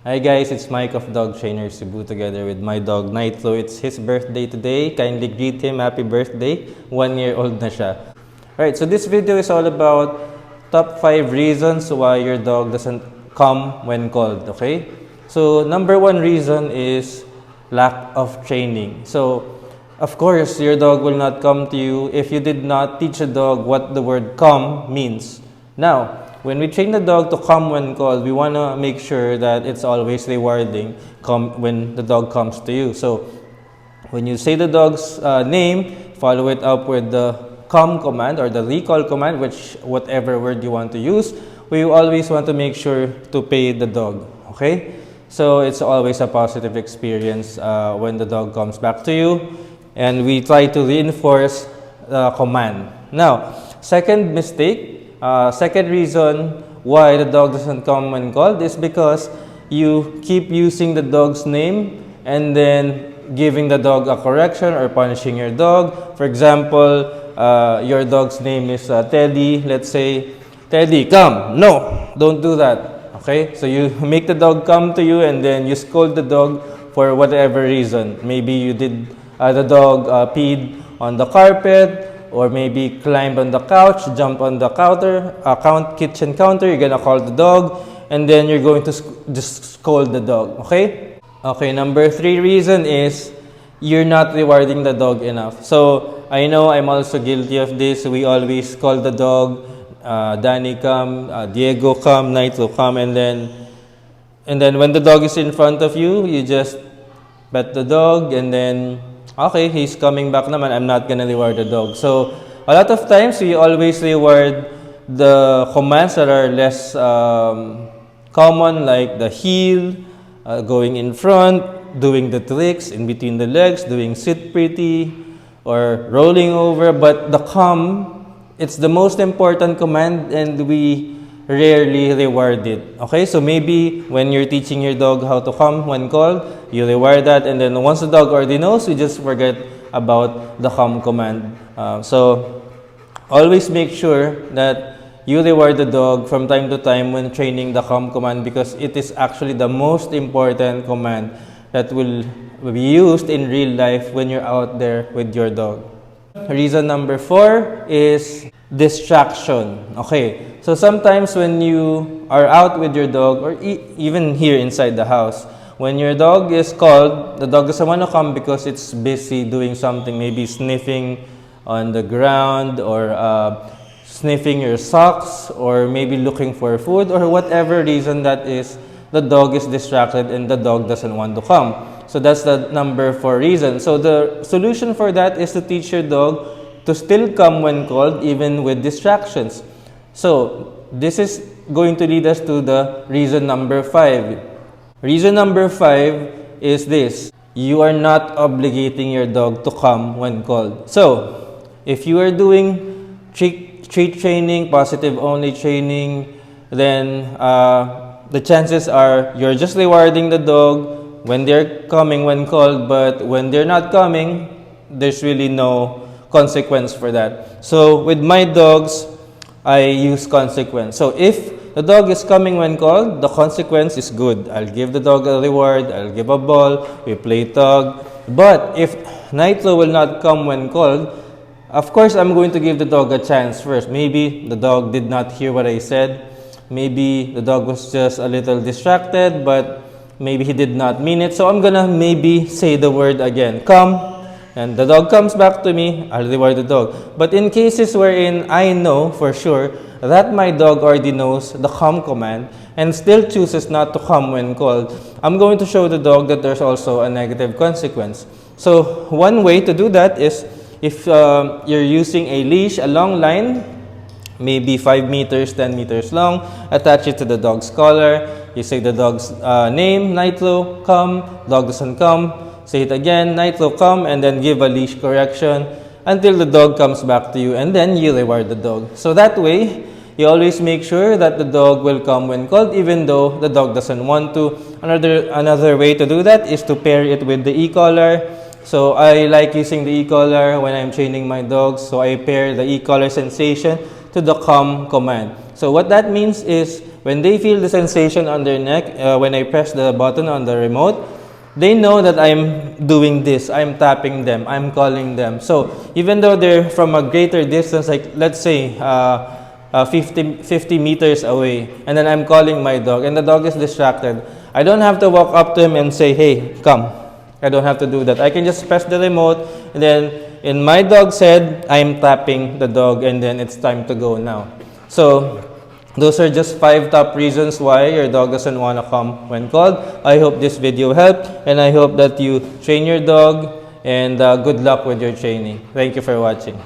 Hi guys, it's Mike of Dog Trainer Cebu together with my dog Nitro. It's his birthday today. Kindly greet him. Happy birthday. 1 year old na siya. Alright, so this video is all about top 5 reasons why your dog doesn't come when called, okay? So number 1 reason is lack of training. So of course, your dog will not come to you if you did not teach a dog what the word come means. Now, when we train the dog to come when called, we want to make sure that it's always rewarding when the dog comes to you. So, when you say the dog's name, follow it up with the come command or the recall command, whatever word you want to use. We always want to make sure to pay the dog, okay? So, it's always a positive experience when the dog comes back to you. And we try to reinforce the command. Now, second reason why the dog doesn't come when called is because you keep using the dog's name and then giving the dog a correction or punishing your dog. For example, your dog's name is Teddy. Let's say, Teddy, come. No, don't do that. Okay? So you make the dog come to you and then you scold the dog for whatever reason. Maybe you did the dog peed on the carpet, or maybe climbed on the couch, jump on the kitchen counter. You're gonna call the dog, and then you're going to just scold the dog. Okay? Okay. Number 3 reason is you're not rewarding the dog enough. So I know I'm also guilty of this. We always call the dog, Danny come, Diego come, Nitro come, and then when the dog is in front of you, you just pet the dog, and then okay, he's coming back naman, I'm not gonna reward the dog. So, a lot of times, we always reward the commands that are less common, like the heel, going in front, doing the tricks in between the legs, doing sit pretty, or rolling over. But the come, it's the most important command, and we rarely reward it. Okay, so maybe when you're teaching your dog how to come when called, you reward that, and then once the dog already knows, you just forget about the come command. So always make sure that you reward the dog from time to time when training the come command, because it is actually the most important command that will be used in real life when you're out there with your dog. Reason number 4 is distraction. Okay, so sometimes when you are out with your dog, or even here inside the house, when your dog is called, the dog doesn't want to come because it's busy doing something, maybe sniffing on the ground, or sniffing your socks, or maybe looking for food, or whatever reason that is, the dog is distracted and the dog doesn't want to come. So that's the number 4 reason. So the solution for that is to teach your dog to still come when called, even with distractions. So this is going to lead us to the reason number 5. Reason number 5 is this: you are not obligating your dog to come when called. So if you are doing treat training, positive only training, then the chances are you're just rewarding the dog when they're coming when called, but when they're not coming, there's really no consequence for that. So with my dogs, I use consequence. So if the dog is coming when called, the consequence is good. I'll give the dog a reward, I'll give a ball, we play tug. But if Nitro will not come when called, of course I'm going to give the dog a chance first. Maybe the dog did not hear what I said. Maybe the dog was just a little distracted, but maybe he did not mean it. So I'm gonna maybe say the word again, come, and the dog comes back to me, I'll reward the dog. But in cases wherein I know for sure that my dog already knows the come command and still chooses not to come when called, I'm going to show the dog that there's also a negative consequence. So one way to do that is, if you're using a leash, a long line, maybe 5 meters, 10 meters long, attach it to the dog's collar. You say the dog's name, Nitro, come. Dog doesn't come. Say it again, Nitro, come, and then give a leash correction until the dog comes back to you, and then you reward the dog. So that way, you always make sure that the dog will come when called, even though the dog doesn't want to. Another way to do that is to pair it with the e-collar. So I like using the e-collar when I'm training my dogs. So I pair the e-collar sensation to the come command. So what that means is, when they feel the sensation on their neck, when I press the button on the remote, they know that I'm doing this, I'm tapping them, I'm calling them. So even though they're from a greater distance, like let's say 50 meters away, and then I'm calling my dog and the dog is distracted, I don't have to walk up to him and say, hey, come. I don't have to do that. I can just press the remote, and then in my dog's head, I'm tapping the dog, and then it's time to go now. So those are just 5 top reasons why your dog doesn't want to come when called. I hope this video helped, and I hope that you train your dog, and good luck with your training. Thank you for watching.